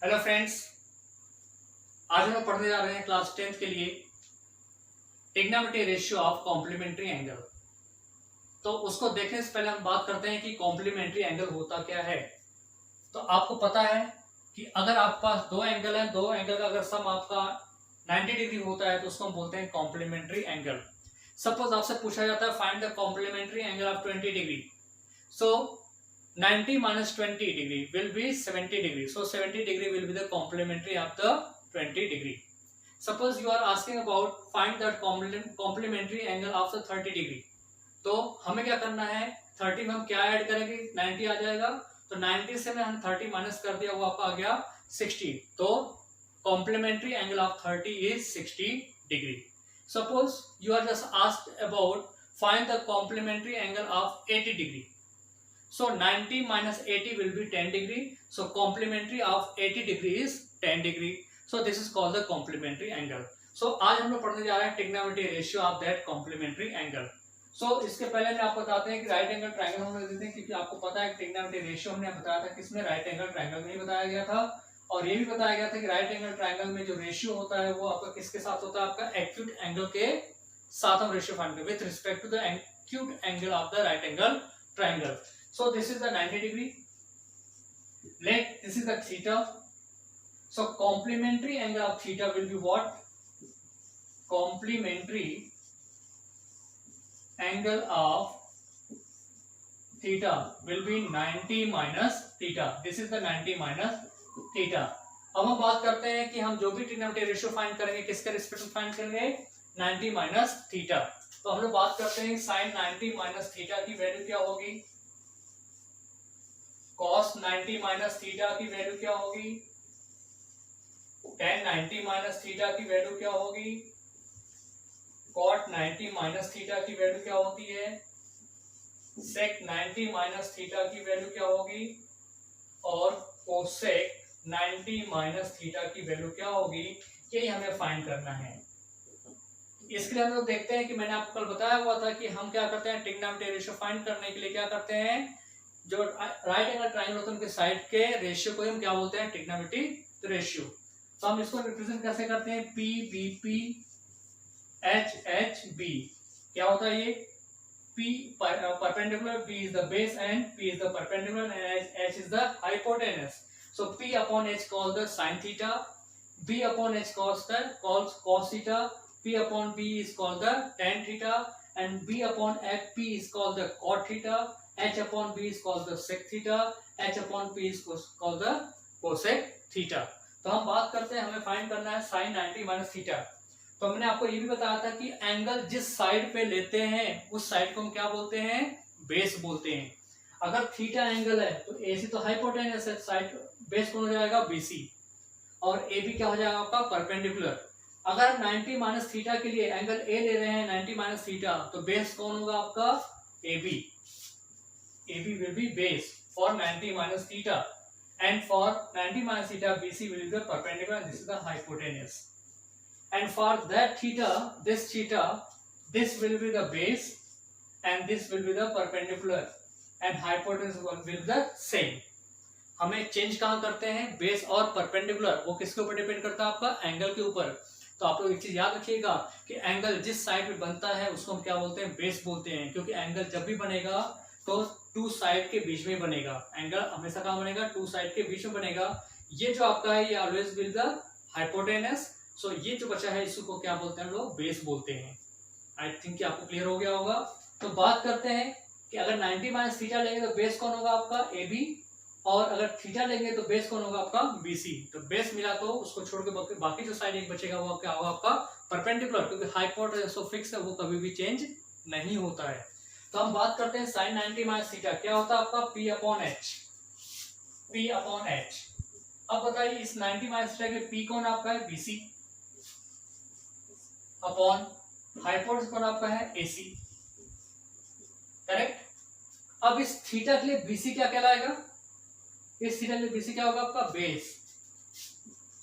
Hello friends, आज हम लोग पढ़ने जा रहे हैं क्लास 10th के लिए trigonometry ratio of complementary angle. तो उसको देखने से पहले हम बात करते हैं कि कॉम्प्लीमेंट्री एंगल होता क्या है। तो आपको पता है कि अगर आपके पास दो एंगल है, दो एंगल का अगर सम आपका 90 डिग्री होता है तो उसको हम बोलते हैं कॉम्प्लीमेंट्री एंगल। सपोज आपसे पूछा जाता है find the complementary angle of 20 degree. So 90 minus 20 degree will be 70 degree. So 70 degree will be the complementary of the 20 degree. Suppose you are asking about find the complementary angle of the 30 degree. तो हमें क्या करना है, 30 में हम क्या add करेंगे, 90 आ जाएगा। तो 90 से हम 30 माइनस कर दिया, वो आपका आ गया 60। तो complementary angle of 30 is 60 degree. Suppose you are just asked about find the complementary angle of 80 degree. So 90 minus 80 will be 10 degree. So complementary of 80 degree is 10 degree. So this is called the complementary angle. So आज हम लोग पढ़ने जा रहे हैं trigonometry ratio of that complementary angle. So इसके पहले मैं आपको बताते हैं कि राइट एंगल ट्रायंगल हम लोग देते हैं, क्योंकि आपको पता है trigonometry ratio हमने बताया था किसमें, राइट एंगल ट्रायंगल में ही बताया गया था। और ये भी बताया गया था कि राइट एंगल ट्रायंगल में जो रेशियो होता है वो आपका किसके साथ होता है, आपका एक्यूट एंगल के साथ हम रेशियो फाइंड करेंगे with respect to the acute angle of the right angle triangle. So this is the 90 degree. Let this is the theta. So complementary angle of theta will be what? Complementary angle of theta will be 90 minus theta. This is the 90 minus theta. अब हम बात करते हैं कि हम जो भी trigonometry ratio find करेंगे किसके रिस्पेक्ट में फाइंड करेंगे, 90 माइनस थीटा। तो हम लोग बात करते हैं साइन 90 माइनस थीटा की वैल्यू क्या होगी, cos 90 माइनस थीटा की वैल्यू क्या होगी, tan 90 माइनस थीटा की वैल्यू क्या होगी, cot 90 माइनस थीटा की वैल्यू क्या होती है, sec 90 माइनस थीटा की वैल्यू क्या होगी, और cosec 90 माइनस थीटा की वैल्यू क्या होगी। यही हमें फाइंड करना है। इसके लिए हम लोग देखते हैं कि मैंने आपको कल बताया हुआ था कि हम क्या करते हैं, ट्रिग्नोमेट्री रेशियो फाइंड करने के लिए क्या करते हैं, जो राइट एंगल ट्रायंगल होता है उनके साइड के रेशियो को हम क्या बोलते हैं, ट्रिग्नोमेट्री रेशियो। तो हम इसको रिप्रेजेंट कैसे करते हैं, P B P H H B. क्या होता है ये, P perpendicular, B is the base and P is the perpendicular and H is the hypotenuse. So P upon H called the sin theta, B upon H cos theta, P upon B is called the tan theta, and B upon P is called the cot theta, H upon B is called the sec theta, H upon P is called the cosec theta. तो हम बात करते हैं, हमें find करना है sin 90 minus theta. तो हमने आपको ये भी बताया था कि एंगल जिस साइड पे लेते हैं उस साइड को हम क्या बोलते हैं, बेस बोलते हैं। अगर थीटा एंगल है तो AC तो हाइपोटेनस है, साइड बेस कौन हो जाएगा, BC, और AB क्या हो जाएगा आपका, परपेंडिकुलर। अगर 90 माइनस थीटा के लिए एंगल A ले रहे हैं 90 माइनस थीटा, तो बेस कौन होगा आपका, AB। AB will be base for 90 minus theta, and for 90 minus theta BC will be the perpendicular and this is the hypotenuse. And for that theta, this will be the base and this will be the perpendicular and hypotenuse will be the same. हमें change कहाँ करते हैं, base और perpendicular, वो किसके ऊपर depend करता है, आपका एंगल के ऊपर। तो आप लोग एक चीज याद रखिएगा कि एंगल जिस साइड पे बनता है उसको हम क्या बोलते हैं, बेस बोलते हैं, क्योंकि एंगल जब भी बनेगा तो टू साइड के बीच में बनेगा। एंगल हमेशा कहाँ बनेगा, टू साइड के बीच में बनेगा। ये जो आपका है ये ऑलवेज विल द हाइपोटेनस। सो ये जो बचा है इसको क्या बोलते हैं, हम लोग बेस बोलते हैं। आई थिंक आपको क्लियर हो गया होगा। तो बात करते हैं कि अगर 90 माइनस थीटा लेंगे तो बेस कौन होगा आपका, AB, और अगर थीटा लेंगे तो बेस कौन होगा आपका, BC। तो बेस मिला तो उसको छोड़ के बाकी जो साइड एक बचेगा वो क्या होगा आपका, परपेंडिकुलर, क्योंकि हाइपोटेनस फिक्स है, वो कभी भी चेंज नहीं होता है। तो हम बात करते हैं साइन 90 माइनस थीटा क्या होता है आपका, P upon H, P upon H। अब बताइए इस 90 माइनस थीटा के P कौन आपका है, BC, अपॉन हाइपोटेनस कौन आपका है, AC, करेक्ट। अब इस थीटा के लिए BC क्या कहलाएगा, इस थीटा के लिए BC क्या होगा आपका, base.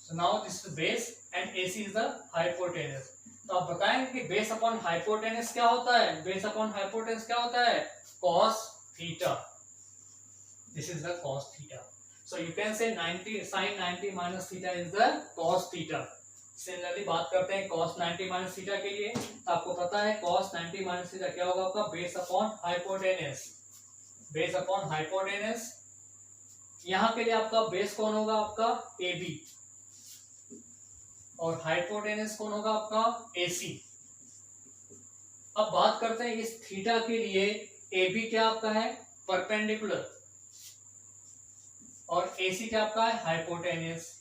So now this is base and AC is the hypotenuse. तो आप बताएंगे कि बेस अपॉन हाइपोटेनस क्या होता है, बेस अपॉन हाइपोटेनस क्या होता है, cos theta. This is the cos theta. So you can say 90 sin 90 minus theta is the cos theta. Similarly बात करते हैं cos 90 minus theta के लिए। तो आपको पता है cos 90 minus theta क्या होगा आपका, base upon hypotenuse, base upon hypotenuse. यहाँ के लिए आपका बेस कौन होगा आपका AB और हाइपोटेनस कौन होगा आपका AC। अब बात करते हैं इस थीटा के लिए AB क्या आपका है परपेंडिकुलर और AC क्या आपका है हाइपोटेनस।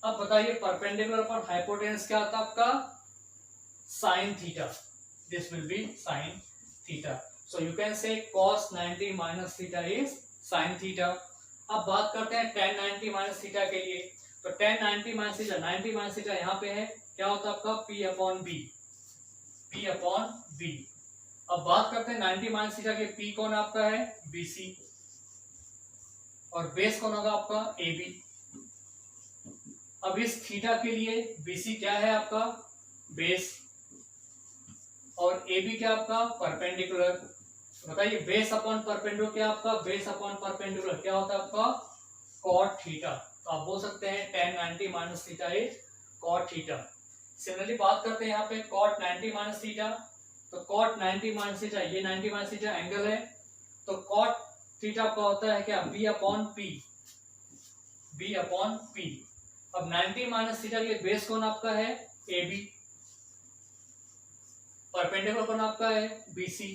अब बताइए परपेंडिकुलर पर हाइपोटेनस क्या आता है आपका sine theta, this will be sine theta. So you can say cos 90 minus theta is sine theta. अब बात करते हैं tan 90 माइनस थीटा के लिए। तो tan 90 minus theta, 90 minus theta यहाँ पे है, क्या होता है आपका P upon B, P upon B. अब बात करते हैं 90 माइनस थीटा के P कौन आपका है BC और बेस कौन होगा आपका AB। अब इस थीटा के लिए BC क्या है आपका बेस और AB क्या आपका परपेंडिकुलर। बताइए बेस अपॉन परपेंडिकुलर क्या आपका, बेस अपॉन परपेंडिकुलर क्या होता है आपका cot थीटा। तो आप बोल सकते हैं tan 90 minus theta is cot theta. Similarly बात करते हैं यहाँ पे cot 90 माइनस थीटा। तो cot 90 माइनस थीटा, ये 90 माइनस थीटा एंगल है, तो cot थीटा का होता है क्या B upon P, B upon P। अब 90 माइनस थीटा के लिए बेस कौन आपका है AB, परपेंडिकुलर कौन आपका है BC।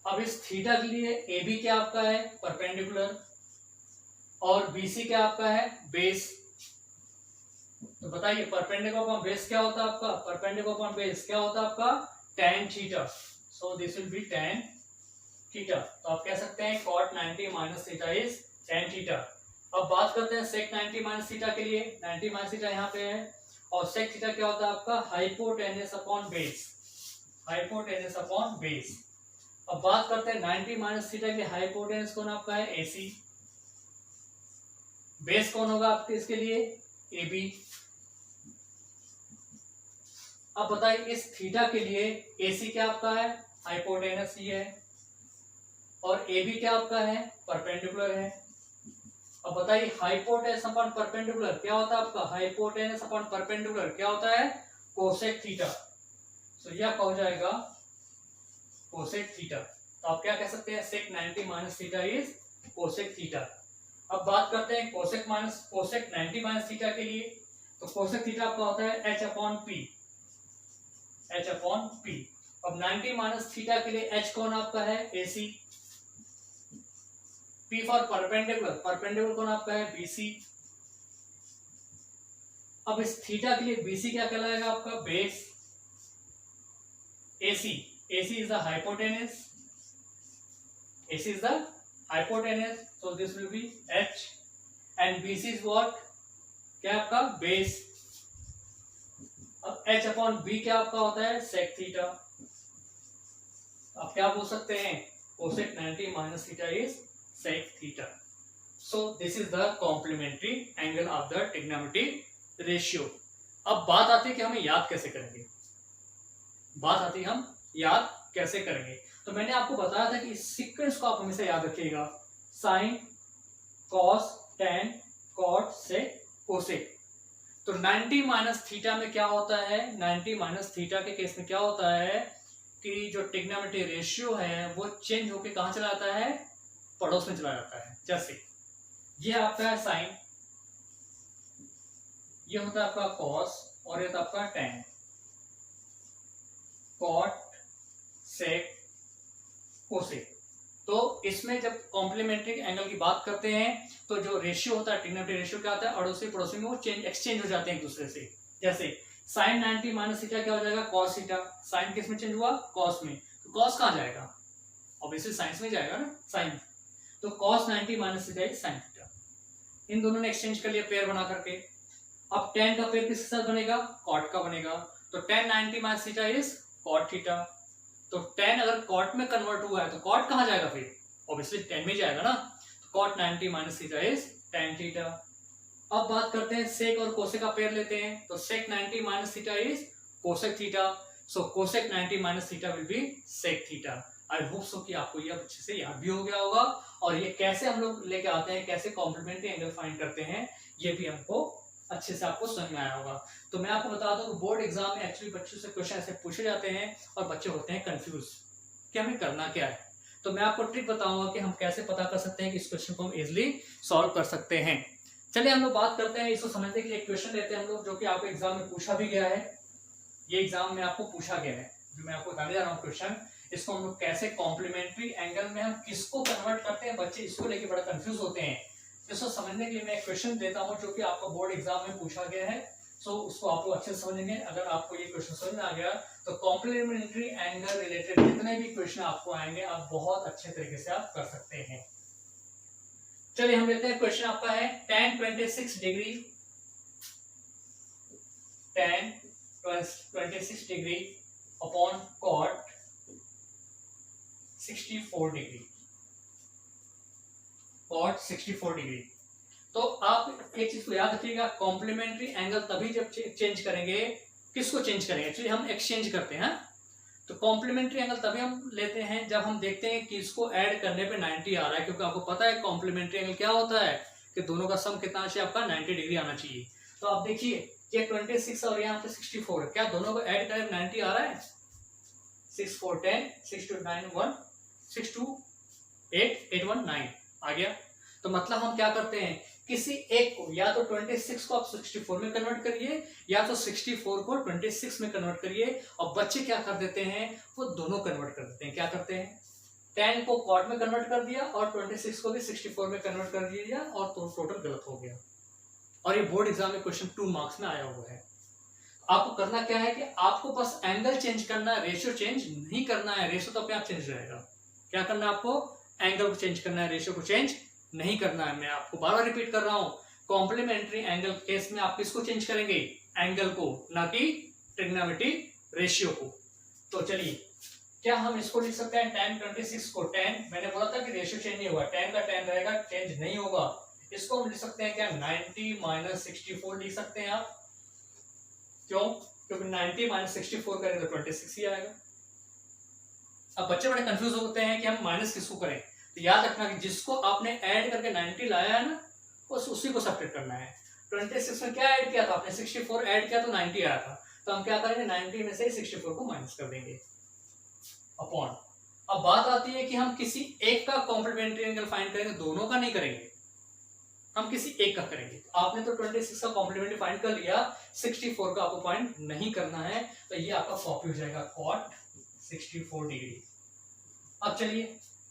अब इस थीटा के लिए AB क्या आपका है परपेंडिकुलर और BC क्या आपका है बेस। तो बताइए परपेंडिकुलर अपॉन बेस क्या होता है आपका, परपेंडिकुलर अपॉन बेस क्या होता है आपका tan theta. So this will be tan theta. तो आप कह सकते हैं cot 90 minus theta is tan theta. अब बात करते हैं sec 90 माइनस थीटा के लिए। 90 माइनस थीटा यहाँ पे है और sec थीटा क्या होता है आपका hypotenuse upon base, hypotenuse upon base. अब बात करते हैं 90 माइनस थीटा के लिए हाइपोटेनस कौन आपका है AC, बेस कौन होगा आपके इसके लिए AB। अब बताइए इस थीटा के लिए AC क्या आपका है हाइपोटेनस ही है और AB क्या आपका है परपेंडिकुलर है। अब बताइए हाइपोटेनस अपॉन परपेंडिकुलर क्या होता है आपका, हाइपोटेनस अपॉन परपेंडिकुलर क्या होता है कोसेक थीटा। सो यह हो जाएगा कोसेक थीटा। तो आप क्या कह सकते हैं sec 90 minus theta is cosec theta. अब बात करते हैं कोसेक 90 माइनस थीटा के लिए। तो कोसेक थीटा आपका होता है H upon P, H upon P। अब 90 माइनस थीटा के लिए H कौन आपका है AC, P for perpendicular, perpendicular कौन आपका है BC। अब इस थीटा के लिए BC क्या कहलाएगा आपका base, AC, AC is the hypotenuse, AC is the hypotenuse, so this will be H and BC is what, क्या आपका बेस। अब H अपॉन B क्या आपका होता है sec थीटा। आप क्या बोल सकते हैं cosec 90 minus theta is sec theta. So this is the complementary angle of the trigonometric ratio. अब बात आती है कि हमें याद कैसे करेंगे, बात आती है हम याद कैसे करेंगे। तो मैंने आपको बताया था कि इस सीक्वेंस को आप हमेशा याद रखिएगा, sine cos tan cot sec cosec. तो 90 माइनस थीटा में क्या होता है, 90 माइनस थीटा के केस में क्या होता है कि जो ट्रिग्नोमेट्री रेशियो है वो चेंज होके कहां चला जाता है, पड़ोस में चला जाता है। जैसे ये आपका है साइन, ये होता है आपका कॉस और ये होता है आपका टेन, कॉट सेक कोसेक। तो इसमें जब कॉम्प्लीमेंट्री एंगल की बात करते हैं तो जो रेशियो होता है ट्रिग्नोमेट्री रेशियो क्या होता है, अड़ोसी पड़ोसी में वो एक्सचेंज हो जाते हैं एक दूसरे से। जैसे साइन 90 माइनस थीटा क्या हो जाएगा कॉस थीटा, साइन किस में चेंज हुआ कॉस में, तो कॉस कहां जाएगा, ऑब्वियसली साइंस में जाएगा ना साइन। तो cos 90 minus theta is sine theta, इन दोनों ने एक्सचेंज कर लिया पेयर बना करके। अब टेन का पेयर किसके साथ बनेगा, कॉट का बनेगा, तो tan 90 minus theta is cot theta. तो टेन अगर कॉट में कन्वर्ट हुआ है तो कॉट कहां जाएगा फिर, ऑब्वियसली टेन में जाएगा ना, तो cot 90 minus theta is tan theta. अब बात करते हैं सेक और कोसेक का पेयर लेते हैं, तो sec 90 minus theta is cosec theta, so cosec 90 minus theta will be sec theta. I hope so कि आपको ये अच्छे से याद भी हो गया होगा, और ये कैसे हम लोग लेके आते हैं, कैसे कॉम्प्लीमेंट्री एंगल फाइंड करते हैं, ये भी हमको अच्छे से आपको समझ में आया होगा। तो मैं आपको बता दूं कि बोर्ड एग्जाम में एक्चुअली बच्चों से क्वेश्चन ऐसे पूछे जाते हैं और बच्चे होते हैं कंफ्यूज कि हमें करना क्या है। तो मैं आपको ट्रिक बताऊंगा कि हम कैसे पता कर सकते हैं कि इस क्वेश्चन को हम इजिली सॉल्व कर सकते हैं। चलिए हम लोग बात करते हैं, इसको समझने के लिए एक क्वेश्चन लेते हैं हम लोग, जो कि आपको एग्जाम में पूछा भी गया है। ये एग्जाम में आपको पूछा गया है, जो मैं आपको बताने जा रहा हूँ क्वेश्चन, इसको हम लोग कैसे कॉम्प्लीमेंट्री एंगल में हम किसको कन्वर्ट करते हैं, बच्चे इसको लेके बड़ा कंफ्यूज होते हैं। इसको समझने के लिए मैं एक क्वेश्चन देता हूँ जो कि आपको बोर्ड एग्जाम में पूछा गया है। सो उसको आप लोग अच्छे से समझेंगे। अगर आपको ये क्वेश्चन समझ में आ गया तो कॉम्प्लीमेंट्री एंगल रिलेटेड जितने भी क्वेश्चन आपको आएंगे आप बहुत अच्छे तरीके से आप कर सकते हैं। चलिए हम लेते हैं क्वेश्चन आपका है tan 26 degree upon cot 64 degree, cot 64 degree. तो आप एक चीज को याद रखिएगा, कॉम्प्लीमेंट्री एंगल तभी जब चेंज करेंगे, किसको चेंज करेंगे, एक्चुअली हम एक्सचेंज करते हैं। तो कॉम्प्लीमेंट्री एंगल तभी हम लेते हैं जब हम देखते हैं कि इसको ऐड करने पे 90 आ रहा है, क्योंकि आपको पता है कॉम्प्लीमेंट्री एंगल क्या होता है कि दोनों का सम कितना चाहिए, आपका 90 डिग्री आना चाहिए। तो आप देखिए ये 26 और यहाँ पे 64, क्या दोनों को ऐड करें 90 आ रहा है? 6 4 10 6 2 9 1 6 2 8 8 1 9 आ गया। तो मतलब हम क्या करते हैं, किसी एक को या तो 26 को आप 64 में कन्वर्ट करिए या तो 64 को 26 में कन्वर्ट करिए। और बच्चे क्या कर देते हैं, वो दोनों कन्वर्ट कर देते हैं। क्या करते हैं, 10 को कॉट में कन्वर्ट कर दिया और 26 को भी 64 में कन्वर्ट कर दिया और तो टोटल गलत हो गया। और ये बोर्ड एग्जाम में क्वेश्चन 2 मार्क्स में आया हुआ है। आपको करना क्या है कि आपको बस एंगल चेंज करना है, रेशियो चेंज नहीं करना है। रेशियो तो अपने आप चेंज रहेगा। क्या करना है आपको, एंगल को चेंज करना है, रेशियो को चेंज नहीं करना है। मैं आपको बार बार रिपीट कर रहा हूं, कॉम्प्लीमेंट्री एंगल केस में आप किसको चेंज करेंगे, एंगल को, ना कि ट्रिग्नोमेट्री रेशियो को। तो चलिए क्या हम इसको लिख सकते हैं, tan 26 को tan, मैंने बोला था कि रेशियो चेंज नहीं होगा, tan का tan रहेगा, चेंज नहीं होगा। इसको हम लिख सकते हैं क्या, 90 माइनस 64 लिख सकते हैं आप। क्यों, क्योंकि 90 माइनस 64 करेंगे तो 26 ही आएगा। अब बच्चे बड़े कंफ्यूज होते हैं कि हम माइनस किसको करें। तो याद रखना कि जिसको आपने ऐड करके 90 लाया है ना, बस उसी को सब्ट्रैक्ट करना है। 26 में क्या ऐड किया था आपने, 64 ऐड किया तो 90 आया था। तो हम क्या करेंगे, 90 में से 64 को माइनस कर देंगे अपॉन। अब बात आती है कि हम किसी एक का कॉम्प्लीमेंट्री एंगल फाइंड करेंगे, दोनों का नहीं करेंगे, हम किसी एक का करेंगे। तो आपने तो 26 का कॉम्प्लीमेंट्री फाइंड कर लिया, 64 का आपको फाइंड नहीं करना है। तो ये आपका कॉपी हो जाएगा cot 64 डिग्री। अब चलिए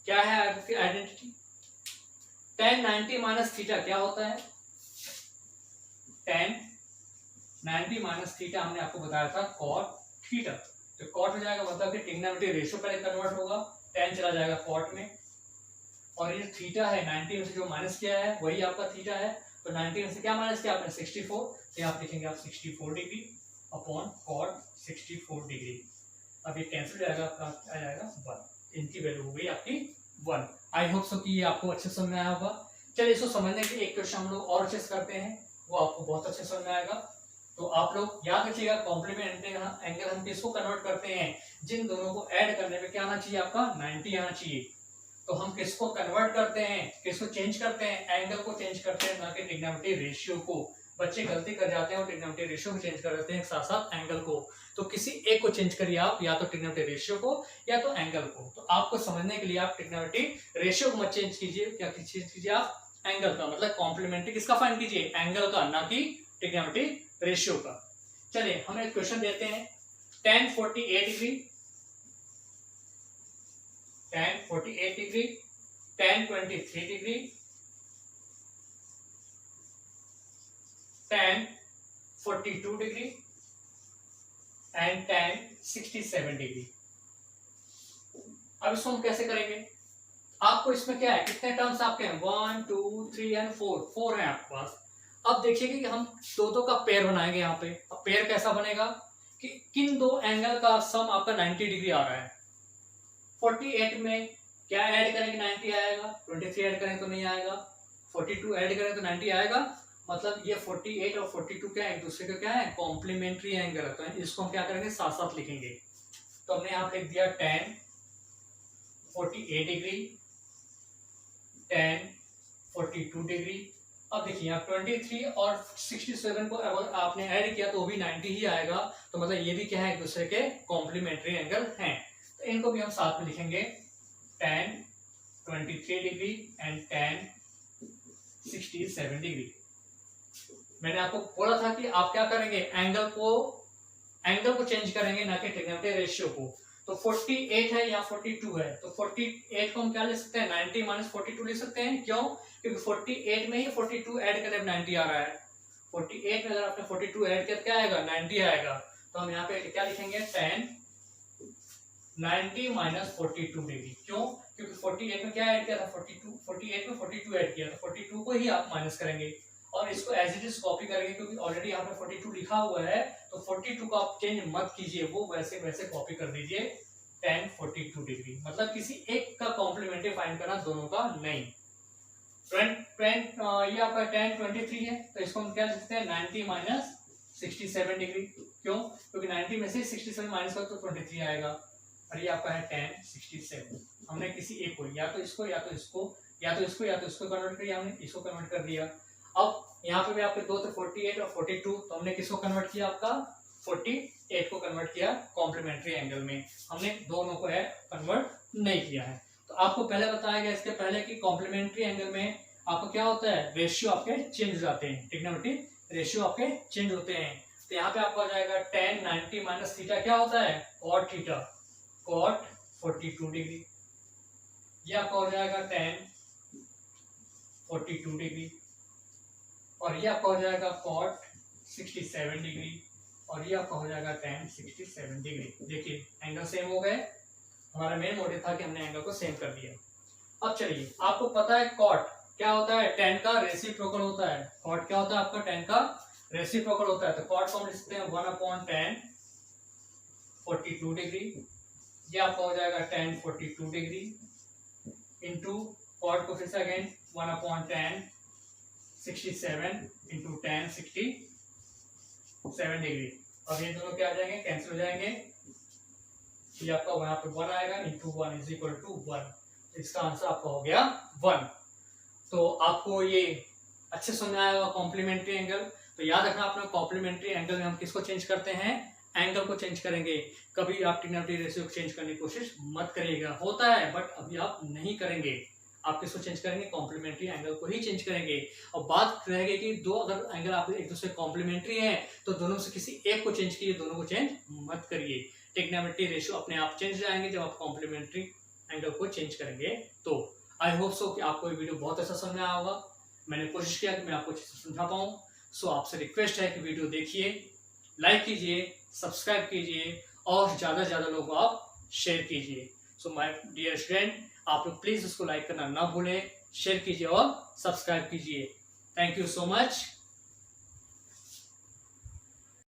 क्या है आइडेंटिटी, tan 90 माइनस थीटा क्या होता है, tan 90 माइनस थीटा हमने आपको बताया था cot थीटा। तो cot हो जाएगा, मतलब कि ट्रिग्नोमेट्री रेशियो पहले कन्वर्ट होगा, tan चला जाएगा cot में, और ये थीटा है 90 में से जो माइनस किया है वही आपका थीटा है। तो 90 में से क्या माइनस किया आपने, 64, तो आप लिखेंगे आप 64 डिग्री अपॉन cot 64 डिग्री। अब ये कैंसिल हो जाएगा, आपका आ जाएगा 1, इनकी वैल्यू हो गई आपकी 1। आई होप सो कि ये आपको अच्छे समझ में आया होगा। चलिए इसको समझने के लिए एक क्वेश्चन हम लोग और अच्छे से करते हैं, वो आपको बहुत अच्छे समझ में आएगा। तो आप लोग याद रखिएगा, कॉम्प्लीमेंट्री एंगल हम किसको कन्वर्ट करते हैं, जिन दोनों को ऐड करने पे क्या आना चाहिए, आपका 90 आना चाहिए। तो हम किसको कन्वर्ट करते हैं, किसको चेंज करते हैं, एंगल को चेंज करते हैं, ना कि ट्रिग्नोमेट्री रेशियो को। बच्चे गलती कर जाते हैं और ट्रिग्नोमेट्री रेशियो को चेंज कर देते हैं साथ साथ एंगल को। तो किसी एक को चेंज करिए आप, या तो ट्रिग्नोमेट्री रेशियो को या तो एंगल को। तो आपको समझने के लिए आप ट्रिग्नोमेट्री रेशियो को मत चेंज कीजिए, क्या चेंज कीजिए आप, एंगल का। मतलब कॉम्प्लीमेंट्री किसका फाइंड कीजिए, एंगल का, ना कि ट्रिग्नोमेट्री रेशियो का। चलिए हम एक क्वेश्चन देते हैं, tan 48 degree, tan 48 degree, tan 23 degree, tan 42 degree and tan 67 degree. अब इसको हम कैसे करेंगे, आपको इसमें क्या है, कितने टर्म्स आपके हैं, 1 2 3 एंड 4 है आपके पास। अब देखिए कि हम दो का पेयर बनाएंगे यहाँ पे। अब पेयर कैसा बनेगा कि किन दो एंगल का सम आपका 90 डिग्री आ रहा है। 48 में क्या ऐड करेंगे 90 आएगा, 23 ऐड करें तो नहीं आएगा, 42 ऐड करें तो 90 आएगा। मतलब ये 48 और 42 क्या है, एक दूसरे का क्या है, कॉम्प्लीमेंट्री एंगल है। तो इसको हम क्या करेंगे, साथ साथ लिखेंगे। तो हमने यहाँ पे लिख दिया tan 48 डिग्री, tan 42 डिग्री। अब देखिए यहाँ 23 और 67 को अगर आपने ऐड किया तो वो भी 90 ही आएगा, तो मतलब ये भी क्या है, एक दूसरे के कॉम्प्लीमेंट्री एंगल हैं। तो इनको भी हम साथ में लिखेंगे, tan 23 degree and tan 67 degree. मैंने आपको बोला था कि आप क्या करेंगे, एंगल को चेंज करेंगे, ना कि ट्रिग्नोमेट्री रेशियो को। तो 48 है या 42 है, तो 48 को हम क्या ले सकते हैं, 90 माइनस 42 ले सकते हैं। क्यों? क्योंकि 48 में ही 42 ऐड करें 90 आ रहा है। 48 में अगर आपने 42 ऐड किया क्या आएगा, 90 आएगा। तो हम यहाँ पे क्या लिखेंगे, tan 90 माइनस 42 डिग्री। क्यों? क्योंकि 48 में क्या ऐड किया था, 48 में 42 ऐड किया था, 42 को ही आप माइनस करेंगे और इसको एज इट इज कॉपी करेंगे, क्योंकि ऑलरेडी यहाँ पे 42 लिखा हुआ है। तो 42 को आप चेंज मत कीजिए, वो वैसे वैसे कॉपी कर दीजिए, tan 42 डिग्री। मतलब किसी एक का कॉम्प्लीमेंट्री फाइंड करना, दोनों का नहीं। ये आपका tan 23 है, तो इसको हम क्या लिख सकते हैं, 90 माइनस 67 डिग्री। क्यों? क्योंकि 90 में से 67 माइनस कर तो 23 आएगा। और ये आपका है tan 67। हमने किसी एक को, या तो इसको या तो इसको या तो इसको या तो इसको कन्वर्ट किया, हमने इसको कन्वर्ट कर दिया। अब यहाँ पे भी आपके दो थे, 48 और 42, तो हमने किसको कन्वर्ट किया, आपका 48 को कन्वर्ट किया कॉम्प्लीमेंट्री एंगल में। हमने दोनों को कन्वर्ट नहीं किया है। तो आपको पहले बताया गया इसके पहले कि कॉम्प्लीमेंट्री एंगल में आपको क्या होता है, रेशियो आपके चेंज हो जाते हैं, ट्रिग्नोमेट्री रेशियो आपके चेंज होते हैं। तो यहाँ पे आपको आ जाएगा tan 90 माइनस थीटा क्या होता है, cot थीटा, cot 42 डिग्री। ये आपका हो जाएगा tan 42 डिग्री, और ये आपका हो जाएगा cot 67 डिग्री, और ये आपका हो जाएगा tan 67 डिग्री। देखिए एंगल सेम हो गए। हमारा मेन मोटिव था कि हमने एंगल को सेम कर दिया। अब चलिए, आपको पता है cot क्या होता है, tan का रेसिप्रोकल होता है। cot क्या होता है आपका, tan का रेसिप्रोकल होता है। तो cot को हम लिख सकते हैं 1/tan 42 डिग्री। ये आपका हो जाएगा tan 42 डिग्री इंटू cot को फिर से again 1/tan 67 into tan 67 degree. अब ये दोनों क्या आ जाएंगे, कैंसिल हो जाएंगे। ये आपका वहां पे 1 आएगा, इंटू 1 इज इक्वल टू 1। इसका आंसर आपका हो गया 1। तो आपको ये अच्छे समझ में आएगा कॉम्प्लीमेंट्री एंगल। तो याद रखना आपने, कॉम्प्लीमेंट्री एंगल में हम किसको चेंज करते हैं, एंगल को चेंज करेंगे। कभी आप ट्रिग्नोमेट्री रेशियो को चेंज करने की कोशिश मत करिएगा, होता है बट अभी आप नहीं करेंगे। आप किसको चेंज करेंगे, कॉम्प्लीमेंट्री एंगल को ही चेंज करेंगे। और बात रहेगी कि दो अगर एंगल आप एक दूसरे कॉम्प्लीमेंट्री हैं तो दोनों से किसी एक को चेंज कीजिए, दोनों को चेंज मत करिए। ट्रिग्नोमेट्री रेशियो अपने आप चेंज हो जाएंगे जब आप कॉम्प्लीमेंट्री एंगल को चेंज करेंगे। तो आई होप सो कि आपको ये वीडियो बहुत अच्छा समझ में आया होगा। मैंने कोशिश किया कि मैं आपको अच्छे से समझा पाऊँ। सो आपसे रिक्वेस्ट है कि वीडियो देखिए, लाइक कीजिए, सब्सक्राइब कीजिए और ज़्यादा से ज़्यादा लोगों को आप शेयर कीजिए। सो माय डियर स्टूडेंट, आप लोग प्लीज़ इसको लाइक करना ना भूलें, शेयर कीजिए और सब्सक्राइब कीजिए। Thank you so much.